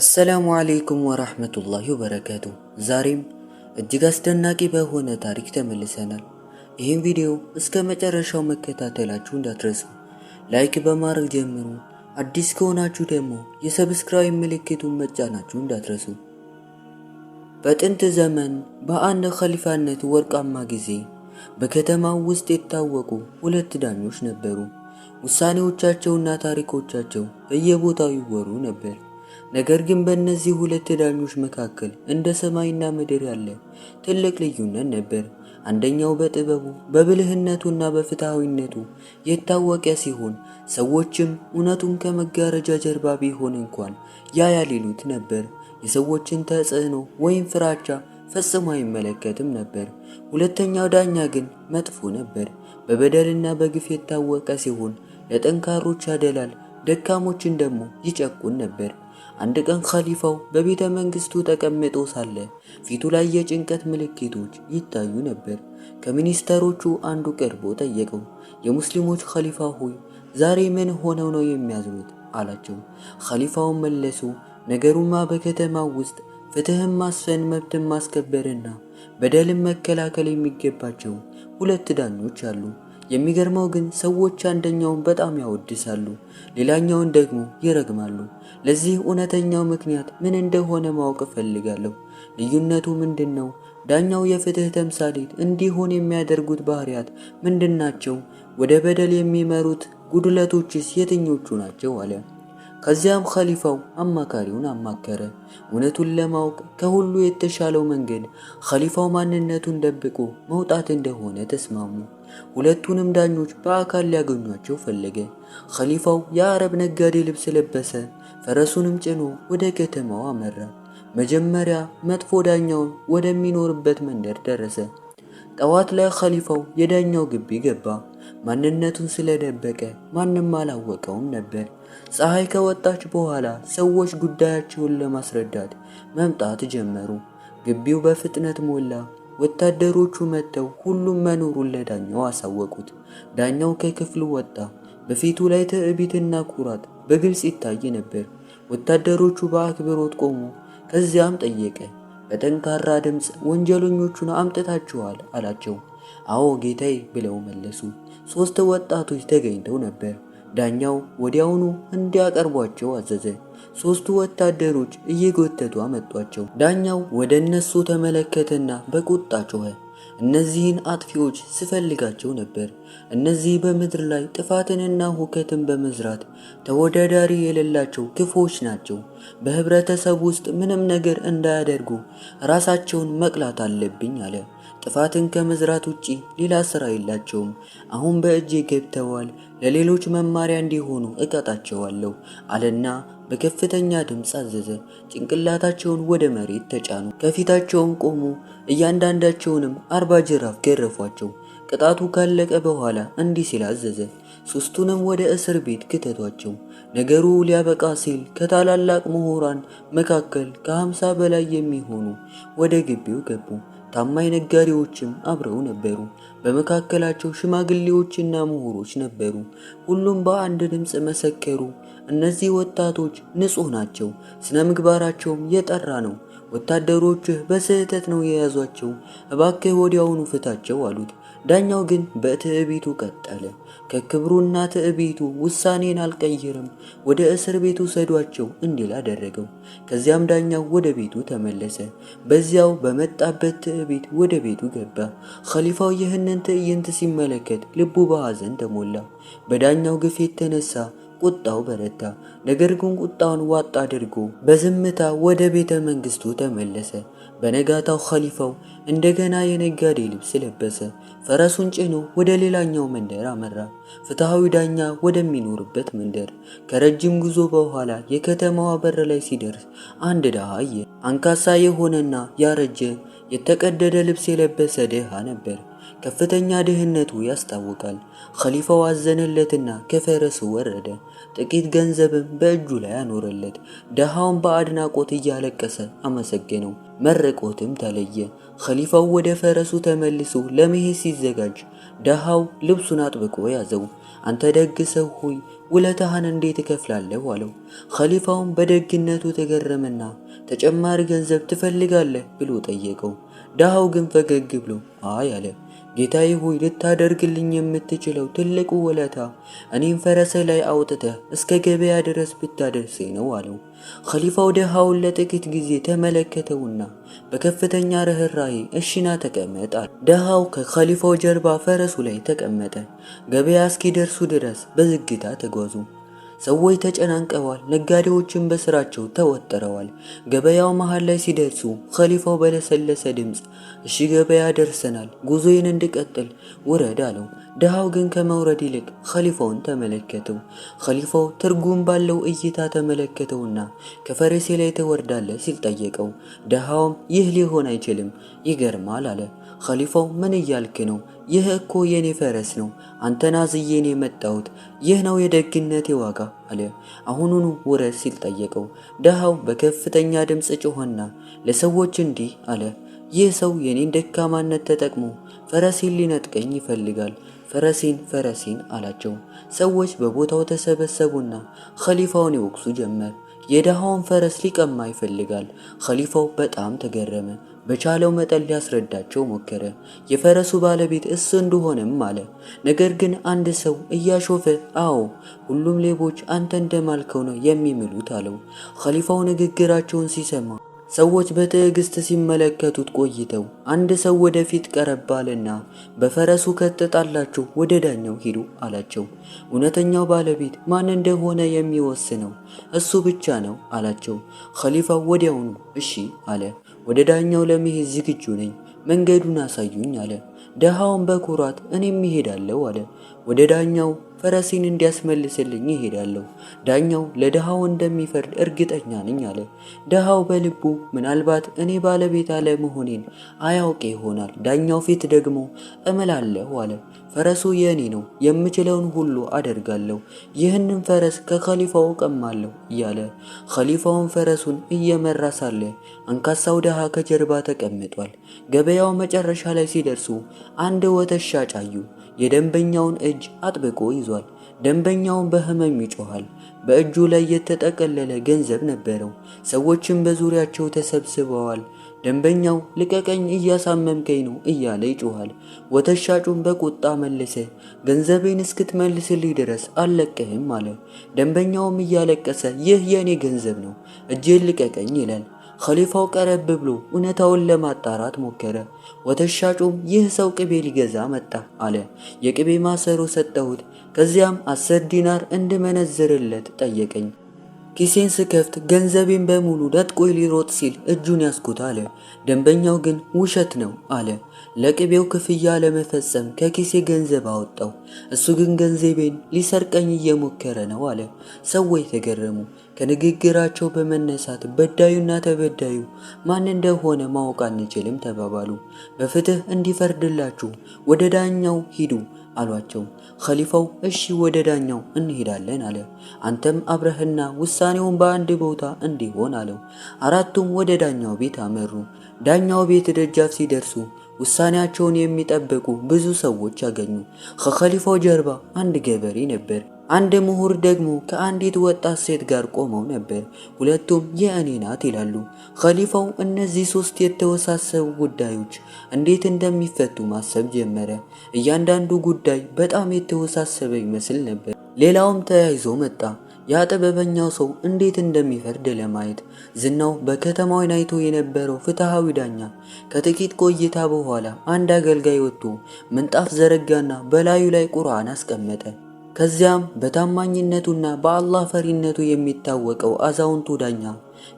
አሰላሙ አለይኩም ወራህመቱላሂ ወበረካቱ። ዛሬም እጅግ አስደናቂ በሆነ ታሪክ ተመልሰናል። ይህን ቪዲዮ እስከ መጨረሻው መከታተላችሁ እንዳትረሱ። ላይክ በማድረግ ጀምሩ። አዲስ ከሆናችሁ ደግሞ የሰብስክራይብ ምልክቱን መጫናችሁ እንዳትረሱ። በጥንት ዘመን በአንድ ኸሊፋነት ወርቃማ ጊዜ በከተማው ውስጥ የታወቁ ሁለት ዳኞች ነበሩ። ውሳኔዎቻቸውና ታሪኮቻቸው በየቦታው ይወሩ ነበር። ነገር ግን በእነዚህ ሁለት ዳኞች መካከል እንደ ሰማይና ምድር ያለ ትልቅ ልዩነት ነበር። አንደኛው በጥበቡ በብልህነቱና በፍትሃዊነቱ የታወቀ ሲሆን ሰዎችም እውነቱን ከመጋረጃ ጀርባ ቢሆን እንኳን ያያል ይሉት ነበር። የሰዎችን ተጽዕኖ ወይም ፍራቻ ፈጽሞ አይመለከትም ነበር። ሁለተኛው ዳኛ ግን መጥፎ ነበር። በበደልና በግፍ የታወቀ ሲሆን ለጠንካሮች ያደላል፣ ደካሞችን ደግሞ ይጨቁን ነበር። አንድ ቀን ኸሊፋው በቤተ መንግስቱ ተቀምጦ ሳለ ፊቱ ላይ የጭንቀት ምልክቶች ይታዩ ነበር። ከሚኒስተሮቹ አንዱ ቀርቦ ጠየቀው፣ የሙስሊሞች ኸሊፋ ሆይ ዛሬ ምን ሆነው ነው የሚያዝኑት? አላቸው። ኸሊፋው መለሱ፣ ነገሩማ በከተማው ውስጥ ፍትህን ማስፈን፣ መብትን ማስከበርና በደልን መከላከል የሚገባቸው ሁለት ዳኞች አሉ። የሚገርመው ግን ሰዎች አንደኛውን በጣም ያወድሳሉ፣ ሌላኛውን ደግሞ ይረግማሉ። ለዚህ እውነተኛው ምክንያት ምን እንደሆነ ማወቅ እፈልጋለሁ። ልዩነቱ ምንድነው? ዳኛው የፍትህ ተምሳሌት እንዲሆን የሚያደርጉት ባህሪያት ምንድናቸው? ወደ በደል የሚመሩት ጉድለቶችስ የትኞቹ ናቸው? አለ። ከዚያም ኸሊፋው አማካሪውን አማከረ። እውነቱን ለማወቅ ከሁሉ የተሻለው መንገድ ኸሊፋው ማንነቱን ደብቆ መውጣት እንደሆነ ተስማሙ። ሁለቱንም ዳኞች በአካል ሊያገኟቸው ፈለገ። ኸሊፋው የአረብ ነጋዴ ልብስ ለበሰ፣ ፈረሱንም ጭኖ ወደ ከተማው አመራ። መጀመሪያ መጥፎ ዳኛውን ወደሚኖርበት መንደር ደረሰ። ጠዋት ላይ ኸሊፋው የዳኛው ግቢ ገባ። ማንነቱን ስለደበቀ ማንም አላወቀውም ነበር። ፀሐይ ከወጣች በኋላ ሰዎች ጉዳያቸውን ለማስረዳት መምጣት ጀመሩ። ግቢው በፍጥነት ሞላ። ወታደሮቹ መጥተው ሁሉም መኖሩን ለዳኛው አሳወቁት። ዳኛው ከክፍሉ ወጣ። በፊቱ ላይ ትዕቢትና ኩራት በግልጽ ይታይ ነበር። ወታደሮቹ በአክብሮት ቆሙ። ከዚያም ጠየቀ በጠንካራ ድምፅ፣ ወንጀለኞቹን አምጥታችኋል? አላቸው። አዎ ጌታዬ ብለው መለሱ። 3 ወጣቶች ተገኝተው ነበር። ዳኛው ወዲያውኑ እንዲያቀርቧቸው አዘዘ። 3ቱ ወታደሮች እየጎተቱ አመጧቸው። ዳኛው ወደ እነሱ ተመለከተና በቁጣ ጮኸ፣ እነዚህን አጥፊዎች ስፈልጋቸው ነበር። እነዚህ በምድር ላይ ጥፋትንና ሁከትን በመዝራት ተወዳዳሪ የሌላቸው ክፉዎች ናቸው። በህብረተሰብ ውስጥ ምንም ነገር እንዳያደርጉ ራሳቸውን መቅላት አለብኝ አለ። ጥፋትን ከመዝራት ውጪ ሌላ ስራ የላቸውም። አሁን በእጄ ገብተዋል፣ ለሌሎች መማሪያ እንዲሆኑ እቀጣቸዋለሁ አለና በከፍተኛ ድምፅ አዘዘ። ጭንቅላታቸውን ወደ መሬት ተጫኑ፣ ከፊታቸውም ቆሙ። እያንዳንዳቸውንም 40 ጅራፍ ገረፏቸው። ቅጣቱ ካለቀ በኋላ እንዲህ ሲል አዘዘ፣ 3ቱንም ወደ እስር ቤት ክተቷቸው። ነገሩ ሊያበቃ ሲል ከታላላቅ ምሁራን መካከል ከ50 በላይ የሚሆኑ ወደ ግቢው ገቡ። ታማኝ ነጋዴዎችም አብረው ነበሩ። በመካከላቸው ሽማግሌዎችና ምሁሮች ነበሩ። ሁሉም በአንድ ድምፅ መሰከሩ፣ እነዚህ ወጣቶች ንጹህ ናቸው፣ ስነ ምግባራቸውም የጠራ ነው። ወታደሮችህ በስህተት ነው የያዟቸው፣ እባክህ ወዲያውኑ ፍታቸው አሉት። ዳኛው ግን በትዕቢቱ ቀጠለ። ከክብሩና ትዕቢቱ ውሳኔን አልቀይርም፣ ወደ እስር ቤቱ ሰዷቸው እንዲል አደረገው። ከዚያም ዳኛው ወደ ቤቱ ተመለሰ። በዚያው በመጣበት ትዕቢት ወደ ቤቱ ገባ። ኸሊፋው ይህንን ትዕይንት ሲመለከት ልቡ በሐዘን ተሞላ። በዳኛው ግፍ የተነሳ ቁጣው በረታ። ነገር ግን ቁጣውን ዋጥ አድርጎ በዝምታ ወደ ቤተ መንግስቱ ተመለሰ። በነጋታው ኸሊፋው እንደገና የነጋዴ ልብስ ለበሰ። ፈረሱን ጭኖ ወደ ሌላኛው መንደር አመራ፣ ፍትሃዊ ዳኛ ወደሚኖርበት መንደር። ከረጅም ጉዞ በኋላ የከተማዋ በር ላይ ሲደርስ አንድ ድሃ አየ። አንካሳ የሆነና ያረጀ የተቀደደ ልብስ የለበሰ ድሃ ነበር። ከፍተኛ ድህነቱ ያስታውቃል። ኸሊፋው አዘነለትና ከፈረሱ ወረደ። ጥቂት ገንዘብም በእጁ ላይ አኖረለት። ደሃውን በአድናቆት እያለቀሰ አመሰገነው። መርቆትም ተለየ። ኸሊፋው ወደ ፈረሱ ተመልሶ ለመሄድ ሲዘጋጅ ደሃው ልብሱን አጥብቆ ያዘው። አንተ ደግ ሰው ሆይ ውለታህን እንዴት እከፍላለሁ አለው። ኸሊፋውም በደግነቱ ተገረመና ተጨማሪ ገንዘብ ትፈልጋለህ ብሎ ጠየቀው። ደሃው ግን ፈገግ ብሎ አይ አለ። ጌታዬ ሆይ ልታደርግልኝ የምትችለው ትልቁ ውለታ እኔም ፈረስ ላይ አውጥተህ እስከ ገበያ ድረስ ብታደርሰኝ ነው አለው። ኸሊፋው ደሃውን ለጥቂት ጊዜ ተመለከተውና በከፍተኛ ርህራሄ እሺና ተቀመጥ አለ። ደሃው ከኸሊፋው ጀርባ ፈረሱ ላይ ተቀመጠ። ገበያ እስኪደርሱ ድረስ በዝግታ ተጓዙ። ሰዎች ተጨናንቀዋል። ነጋዴዎችን በስራቸው ተወጥረዋል። ገበያው መሃል ላይ ሲደርሱ ኸሊፋው በለሰለሰ ድምፅ እሺ ገበያ ደርሰናል፣ ጉዞዬን እንድቀጥል ውረድ አለው። ደሃው ግን ከመውረድ ይልቅ ኸሊፋውን ተመለከተው። ኸሊፋው ትርጉም ባለው እይታ ተመለከተውና ከፈረሴ ላይ ትወርዳለህ ሲል ጠየቀው። ደሃውም ይህ ሊሆን አይችልም፣ ይገርማል አለ። ኸሊፋው ምን እያልክ ነው? ይህ እኮ የኔ ፈረስ ነው። አንተን አዝዬን የመጣሁት ይህ ነው የደግነቴ ዋጋ አለ። አሁኑኑ ውረድ ሲል ጠየቀው። ደሃው በከፍተኛ ድምፅ ጮኸና ለሰዎች እንዲህ አለ፣ ይህ ሰው የኔን ደካማነት ተጠቅሞ ፈረሴን ሊነጥቀኝ ይፈልጋል። ፈረሴን አላቸው። ሰዎች በቦታው ተሰበሰቡና ኸሊፋውን ይወቅሱ ጀመር። የደሃውን ፈረስ ሊቀማ ይፈልጋል። ኸሊፋው በጣም ተገረመ። በቻለው መጠን ሊያስረዳቸው ሞከረ። የፈረሱ ባለቤት እሱ እንደሆነም አለ። ነገር ግን አንድ ሰው እያሾፈ አዎ ሁሉም ሌቦች አንተ እንደማልከው ነው የሚምሉት አለው። ኸሊፋው ንግግራቸውን ሲሰማ ሰዎች በትዕግስት ሲመለከቱት ቆይተው አንድ ሰው ወደፊት ቀረባልና በፈረሱ ከተጣላችሁ ወደ ዳኛው ሂዱ አላቸው። እውነተኛው ባለቤት ማን እንደሆነ የሚወስነው እሱ ብቻ ነው አላቸው። ኸሊፋው ወዲያውኑ እሺ አለ። ወደ ዳኛው ለመሄድ ዝግጁ ነኝ፣ መንገዱን አሳዩኝ አለ። ደሃውን በኩራት እኔም እሄዳለሁ አለ። ወደ ዳኛው ፈረሴን እንዲያስመልስልኝ ይሄዳለሁ። ዳኛው ለደሃው እንደሚፈርድ እርግጠኛ ነኝ አለ። ደሃው በልቡ ምናልባት እኔ ባለቤት አለመሆኔን አያውቅ ይሆናል፣ ዳኛው ፊት ደግሞ እምላለሁ አለ። ፈረሱ የኔ ነው፣ የምችለውን ሁሉ አደርጋለሁ፣ ይህንን ፈረስ ከኸሊፋው ቀማለሁ እያለ ኸሊፋውን ፈረሱን እየመራ ሳለ አንካሳው ደሃ ከጀርባ ተቀምጧል። ገበያው መጨረሻ ላይ ሲደርሱ አንድ ወተት ሻጭ አዩ። የደንበኛውን እጅ አጥብቆ ይዟል። ደንበኛውን በህመም ይጮሃል። በእጁ ላይ የተጠቀለለ ገንዘብ ነበረው። ሰዎችም በዙሪያቸው ተሰብስበዋል። ደንበኛው ልቀቀኝ፣ እያሳመምከኝ ነው እያለ ይጮሃል። ወተት ሻጩን በቁጣ መለሰ፣ ገንዘቤን እስክትመልስልኝ ድረስ አልለቅህም አለ። ደንበኛውም እያለቀሰ ይህ የኔ ገንዘብ ነው፣ እጄን ልቀቀኝ ይላል። ኸሊፋው ቀረብ ብሎ እውነታውን ለማጣራት ሞከረ። ወተት ሻጩም ይህ ሰው ቅቤ ሊገዛ መጣ አለ። የቅቤ ማሰሮ ሰጠሁት። ከዚያም 10 ዲናር እንድመነዝርለት ጠየቀኝ። ኪሴን ስከፍት ገንዘቤን በሙሉ ነጥቆ ሊሮጥ ሲል እጁን ያስኩት አለ። ደንበኛው ግን ውሸት ነው አለ። ለቅቤው ክፍያ ለመፈጸም ከኪሴ ገንዘብ አወጣው። እሱ ግን ገንዘቤን ሊሰርቀኝ እየሞከረ ነው አለ። ሰዎች ተገረሙ። ከንግግራቸው በመነሳት በዳዩና ተበዳዩ ማን እንደሆነ ማወቅ አንችልም ተባባሉ። በፍትህ እንዲፈርድላችሁ ወደ ዳኛው ሂዱ አሏቸው። ኸሊፋው እሺ ወደ ዳኛው እንሄዳለን አለ። አንተም አብረህና ውሳኔውን በአንድ ቦታ እንዲሆን አለው። አራቱም ወደ ዳኛው ቤት አመሩ። ዳኛው ቤት ደጃፍ ሲደርሱ ውሳኔያቸውን የሚጠብቁ ብዙ ሰዎች አገኙ። ከኸሊፋው ጀርባ አንድ ገበሬ ነበር። አንድ ምሁር ደግሞ ከአንዲት ወጣት ሴት ጋር ቆመው ነበር። ሁለቱም የእኔ ናት ይላሉ። ኸሊፋው እነዚህ 3 የተወሳሰቡ ጉዳዮች እንዴት እንደሚፈቱ ማሰብ ጀመረ። እያንዳንዱ ጉዳይ በጣም የተወሳሰበ ይመስል ነበር። ሌላውም ተያይዞ መጣ። ያ ጥበበኛው ሰው እንዴት እንደሚፈርድ ለማየት። ዝናው በከተማው ናይቶ የነበረው ፍትሃዊ ዳኛ ከጥቂት ቆይታ በኋላ አንድ አገልጋይ ወጥቶ ምንጣፍ ዘረጋና በላዩ ላይ ቁርአን አስቀመጠ። ከዚያም በታማኝነቱና በአላህ ፈሪነቱ የሚታወቀው አዛውንቱ ዳኛ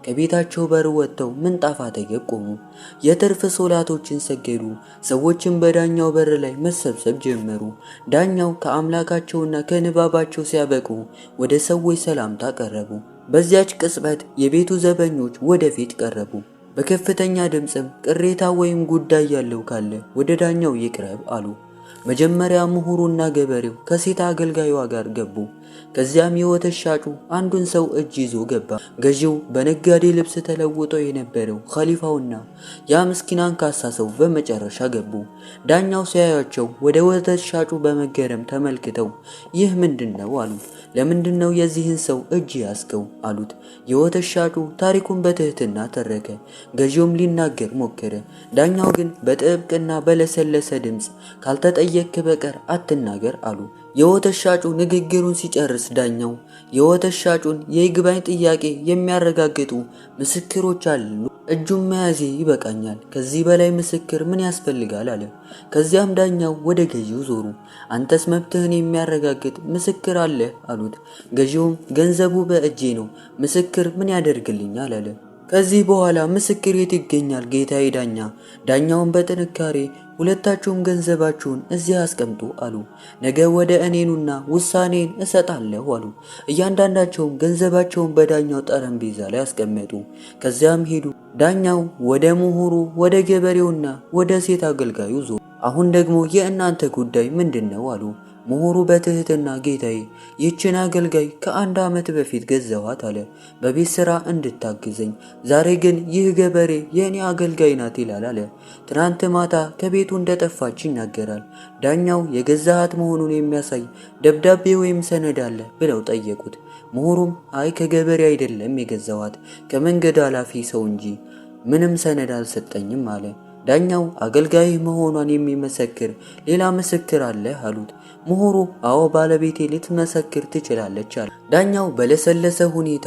ከቤታቸው በር ወጥተው ምንጣፍ አጠገብ ቆሙ። የትርፍ ሶላቶችን ሰገዱ። ሰዎችን በዳኛው በር ላይ መሰብሰብ ጀመሩ። ዳኛው ከአምላካቸውና ከንባባቸው ሲያበቁ ወደ ሰዎች ሰላምታ ቀረቡ። በዚያች ቅጽበት የቤቱ ዘበኞች ወደፊት ቀረቡ። በከፍተኛ ድምጽም ቅሬታ ወይም ጉዳይ ያለው ካለ ወደ ዳኛው ይቅረብ አሉ። መጀመሪያ ምሁሩና ገበሬው ከሴት አገልጋይዋ ጋር ገቡ። ከዚያም የወተት ሻጩ አንዱን ሰው እጅ ይዞ ገባ። ገዢው በነጋዴ ልብስ ተለውጦ የነበረው ኸሊፋውና ያ ምስኪን አንካሳ ሰው በመጨረሻ ገቡ። ዳኛው ሲያያቸው ወደ ወተት ሻጩ በመገረም ተመልክተው ይህ ምንድነው አሉ። ለምንድነው የዚህን ሰው እጅ ያስከው አሉት። የወተት ሻጩ ታሪኩን በትህትና ተረከ። ገዢውም ሊናገር ሞከረ። ዳኛው ግን በጥብቅና በለሰለሰ ድምጽ ካልተጠየቅክ በቀር አትናገር አሉ። የወተት ሻጩ ንግግሩን ሲጨርስ ዳኛው የወተት ሻጩን የይግባኝ ጥያቄ የሚያረጋግጡ ምስክሮች አሉ፣ እጁን መያዜ ይበቃኛል፣ ከዚህ በላይ ምስክር ምን ያስፈልጋል አለ። ከዚያም ዳኛው ወደ ገዢው ዞሩ። አንተስ መብትህን የሚያረጋግጥ ምስክር አለ አሉት። ገዢውም ገንዘቡ በእጄ ነው፣ ምስክር ምን ያደርግልኛል አለ። ከዚህ በኋላ ምስክር የት ይገኛል ጌታዬ ዳኛ? ዳኛውን በጥንካሬ ሁለታችሁም ገንዘባችሁን እዚህ አስቀምጡ አሉ። ነገ ወደ እኔኑና ውሳኔን እሰጣለሁ አሉ። እያንዳንዳቸውም ገንዘባቸውን በዳኛው ጠረጴዛ ላይ አስቀመጡ። ከዚያም ሄዱ። ዳኛው ወደ ምሁሩ፣ ወደ ገበሬውና ወደ ሴት አገልጋዩ ዞሩ። አሁን ደግሞ የእናንተ ጉዳይ ምንድነው አሉ። ምሁሩ በትህትና ጌታዬ ይህችን አገልጋይ ከ1 ዓመት በፊት ገዛኋት አለ፣ በቤት ሥራ እንድታግዘኝ። ዛሬ ግን ይህ ገበሬ የኔ አገልጋይ ናት ይላል አለ። ትናንት ማታ ከቤቱ እንደጠፋች ይናገራል። ዳኛው የገዛሃት መሆኑን የሚያሳይ ደብዳቤ ወይም ሰነድ አለ ብለው ጠየቁት። ምሁሩም አይ ከገበሬ አይደለም የገዛኋት ከመንገድ ኃላፊ ሰው እንጂ ምንም ሰነድ አልሰጠኝም አለ። ዳኛው አገልጋይ መሆኗን የሚመሰክር ሌላ ምስክር አለ አሉት። ምሁሩ አዎ ባለቤቴ ልትመሰክር ትችላለች አለ። ዳኛው በለሰለሰ ሁኔታ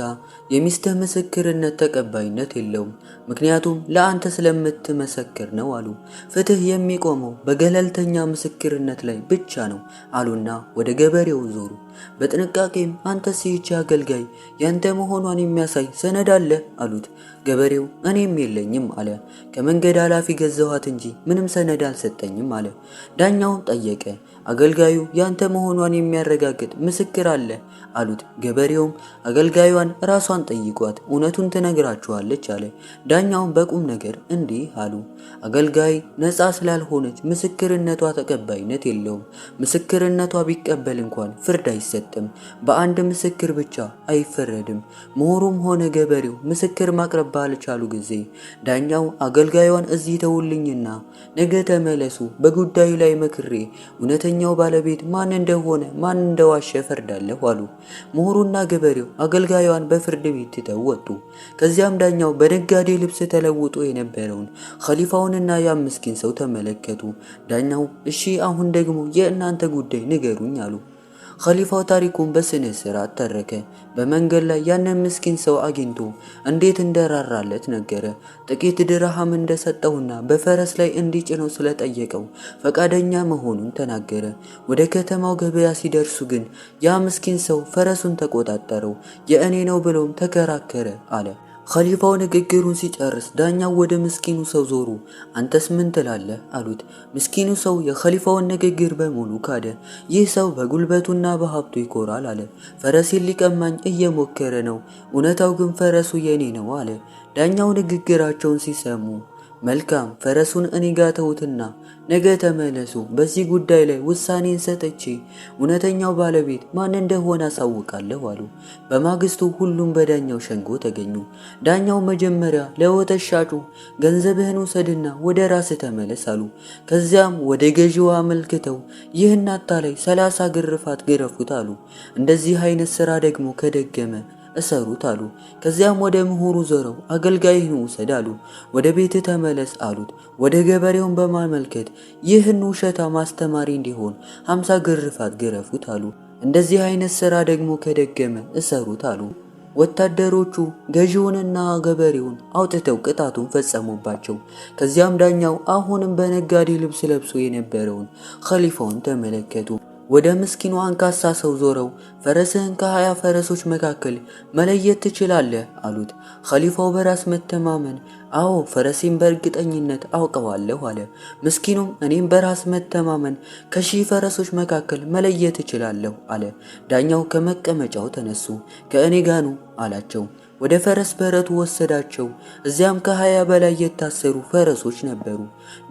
የሚስትህ ምስክርነት ተቀባይነት የለውም፣ ምክንያቱም ለአንተ ስለምትመሰክር ነው አሉ። ፍትህ የሚቆመው በገለልተኛ ምስክርነት ላይ ብቻ ነው አሉና ወደ ገበሬው ዞሩ። በጥንቃቄም አንተስ ይህች አገልጋይ ያንተ መሆኗን የሚያሳይ ሰነድ አለ አሉት። ገበሬው እኔም የለኝም አለ። ከመንገድ ኃላፊ ገዛኋት እንጂ ምንም ሰነድ አልሰጠኝም አለ። ዳኛውን ጠየቀ። አገልጋዩ ያንተ መሆኗን የሚያረጋግጥ ምስክር አለ አሉት። ገበሬውም አገልጋዩን ራሷን ጠይቋት እውነቱን ትነግራችኋለች አለ። ዳኛውን በቁም ነገር እንዲህ አሉ። አገልጋይ ነፃ ስላልሆነች ምስክርነቷ ተቀባይነት የለውም። ምስክርነቷ ቢቀበል እንኳን ፍርድ አይሰጥም። በአንድ ምስክር ብቻ አይፈረድም። ምሁሩም ሆነ ገበሬው ምስክር ማቅረብ ባልቻሉ ጊዜ ዳኛው አገልጋዩን እዚህ ተውልኝና ነገ ተመለሱ፣ በጉዳዩ ላይ መክሬ እውነተኛው ባለቤት ማን እንደሆነ ማን እንደዋሸ ፈርዳለሁ አሉ። ምሁሩና ገበሬው አገልጋዩን በፍርድ ቤት ትተው ወጡ። ከዚያም ዳኛው በነጋዴ ልብስ ተለውጦ የነበረውን ኸሊፋውንና ያ ምስኪን ሰው ተመለከቱ። ዳኛው እሺ አሁን ደግሞ የእናንተ ጉዳይ ንገሩኝ አሉ። ኸሊፋው ታሪኩን በስነ ስርዓት ተረከ። በመንገድ ላይ ያንን ምስኪን ሰው አግኝቶ እንዴት እንደራራለት ነገረ። ጥቂት ድርሃም እንደሰጠውና በፈረስ ላይ እንዲጭነው ስለጠየቀው ፈቃደኛ መሆኑን ተናገረ። ወደ ከተማው ገበያ ሲደርሱ ግን ያ ምስኪን ሰው ፈረሱን ተቆጣጠረው። የእኔ ነው ብሎም ተከራከረ አለ። ኸሊፋው ንግግሩን ሲጨርስ ዳኛው ወደ ምስኪኑ ሰው ዞሩ። አንተስ ምን ትላለህ አሉት። ምስኪኑ ሰው የኸሊፋውን ንግግር በሙሉ ካደ። ይህ ሰው በጉልበቱና በሀብቱ ይኮራል አለ። ፈረሴን ሊቀማኝ እየሞከረ ነው፣ እውነታው ግን ፈረሱ የኔ ነው አለ። ዳኛው ንግግራቸውን ሲሰሙ መልካም ፈረሱን እኔ ጋር ተውትና ነገ ተመለሱ፣ በዚህ ጉዳይ ላይ ውሳኔን ሰጥቼ እውነተኛው ባለቤት ማን እንደሆነ አሳውቃለሁ አሉ። በማግስቱ ሁሉም በዳኛው ሸንጎ ተገኙ። ዳኛው መጀመሪያ ለወተት ሻጩ ገንዘብህን ውሰድና ወደ ራስህ ተመለስ አሉ። ከዚያም ወደ ገዢው አመልክተው ይህን አታላይ 30 ግርፋት ግረፉት አሉ። እንደዚህ አይነት ስራ ደግሞ ከደገመ እሰሩት አሉ። ከዚያም ወደ ምሁሩ ዞረው አገልጋይህን ውሰድ አሉ። ወደ ቤት ተመለስ አሉት። ወደ ገበሬውን በማመልከት ይህን ውሸታ ማስተማሪ እንዲሆን 50 ግርፋት ግረፉት አሉ። እንደዚህ አይነት ስራ ደግሞ ከደገመ እሰሩት አሉ። ወታደሮቹ ገዢውንና ገበሬውን አውጥተው ቅጣቱን ፈጸሙባቸው። ከዚያም ዳኛው አሁንም በነጋዴ ልብስ ለብሶ የነበረውን ኸሊፋውን ተመለከቱ። ወደ ምስኪኑ አንካሳ ሰው ዞረው ፈረስህን ከ20 ፈረሶች መካከል መለየት ትችላለህ አሉት። ኸሊፋው በራስ መተማመን አዎ ፈረሴን በእርግጠኝነት አውቀዋለሁ አለ። ምስኪኑም እኔም በራስ መተማመን ከ1000 ፈረሶች መካከል መለየት እችላለሁ አለ። ዳኛው ከመቀመጫው ተነሱ። ከእኔ ጋኑ አላቸው። ወደ ፈረስ በረቱ ወሰዳቸው። እዚያም ከ20 በላይ የታሰሩ ፈረሶች ነበሩ።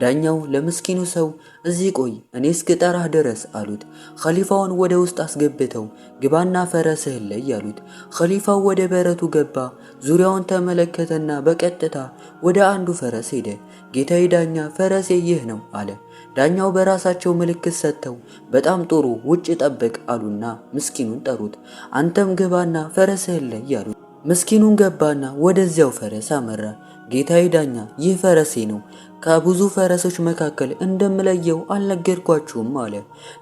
ዳኛው ለምስኪኑ ሰው እዚህ ቆይ እኔ እስክጠራህ ድረስ አሉት። ኸሊፋውን ወደ ውስጥ አስገብተው ግባና ፈረስህን ለይ አሉት። ኸሊፋው ወደ በረቱ ገባ። ዙሪያውን ተመለከተና በቀጥታ ወደ አንዱ ፈረስ ሄደ። ጌታዬ ዳኛ ፈረሴ ይህ ነው አለ። ዳኛው በራሳቸው ምልክት ሰጥተው በጣም ጥሩ ውጭ ጠብቅ አሉና ምስኪኑን ጠሩት። አንተም ግባና ፈረስህን ለይ አሉት። ምስኪኑን ገባና ወደዚያው ፈረስ አመራ። ጌታዬ ዳኛ ይህ ፈረሴ ነው፣ ከብዙ ፈረሶች መካከል እንደምለየው አልነገርኳችሁም አለ።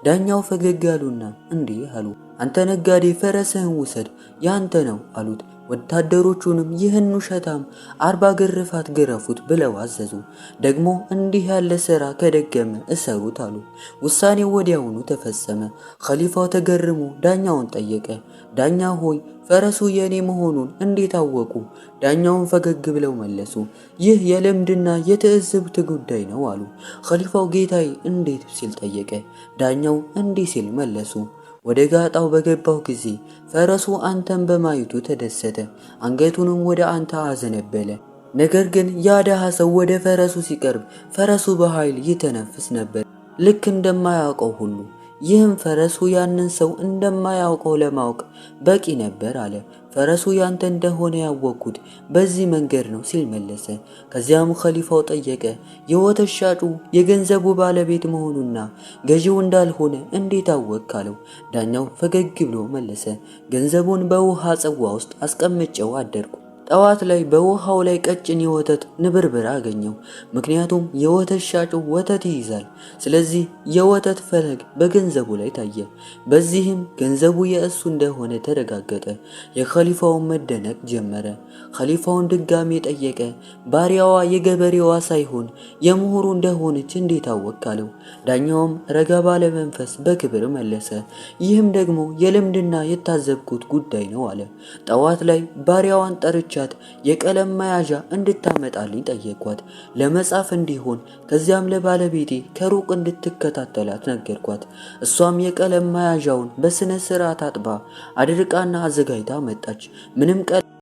ዳኛው ፈገግ አሉና እንዲህ አሉ፣ አንተ ነጋዴ ፈረስህን ውሰድ፣ ያንተ ነው አሉት። ወታደሮቹንም ይህን ውሸታም 40 ግርፋት ግረፉት ብለው አዘዙ። ደግሞ እንዲህ ያለ ሥራ ከደገመ እሰሩት አሉ። ውሳኔው ወዲያውኑ ተፈጸመ። ኸሊፋው ተገርሞ ዳኛውን ጠየቀ፣ ዳኛ ሆይ ፈረሱ የኔ መሆኑን እንዴት አወቁ? ዳኛውን ፈገግ ብለው መለሱ፣ ይህ የልምድና የትዕዝብት ጉዳይ ነው አሉ። ኸሊፋው ጌታዬ እንዴት ሲል ጠየቀ። ዳኛው እንዲህ ሲል መለሱ፣ ወደ ጋጣው በገባው ጊዜ ፈረሱ አንተን በማየቱ ተደሰተ፣ አንገቱንም ወደ አንተ አዘነበለ። ነገር ግን ያ ደሃ ሰው ወደ ፈረሱ ሲቀርብ ፈረሱ በኃይል ይተነፍስ ነበር፣ ልክ እንደማያውቀው ሁሉ። ይህም ፈረሱ ያንን ሰው እንደማያውቀው ለማወቅ በቂ ነበር አለ። ፈረሱ ያንተ እንደሆነ ያወቅኩት በዚህ መንገድ ነው ሲል መለሰ። ከዚያም ኸሊፋው ጠየቀ፣ የወተት ሻጩ የገንዘቡ ባለቤት መሆኑና ገዢው እንዳልሆነ እንዴት አወቅ አለው። ዳኛው ፈገግ ብሎ መለሰ፣ ገንዘቡን በውሃ ጽዋ ውስጥ አስቀምጨው አደርኩ። ጠዋት ላይ በውሃው ላይ ቀጭን የወተት ንብርብር አገኘው። ምክንያቱም የወተት ሻጩ ወተት ይይዛል። ስለዚህ የወተት ፈለግ በገንዘቡ ላይ ታየ። በዚህም ገንዘቡ የእሱ እንደሆነ ተረጋገጠ። የኸሊፋውን መደነቅ ጀመረ። ኸሊፋውን ድጋሜ ጠየቀ፣ ባሪያዋ የገበሬዋ ሳይሆን የምሁሩ እንደሆነች እንዴት አወቅ አለው። ዳኛውም ረጋ ባለ መንፈስ በክብር መለሰ፣ ይህም ደግሞ የልምድና የታዘብኩት ጉዳይ ነው አለ። ጠዋት ላይ ባሪያዋን ጠርቻ የቀለም መያዣ እንድታመጣልኝ ጠየቅኳት፣ ለመጻፍ እንዲሆን። ከዚያም ለባለቤቴ ከሩቅ እንድትከታተላት ነገርኳት። እሷም የቀለም መያዣውን በስነ ስርዓት አጥባ አድርቃና አዘጋጅታ መጣች። ምንም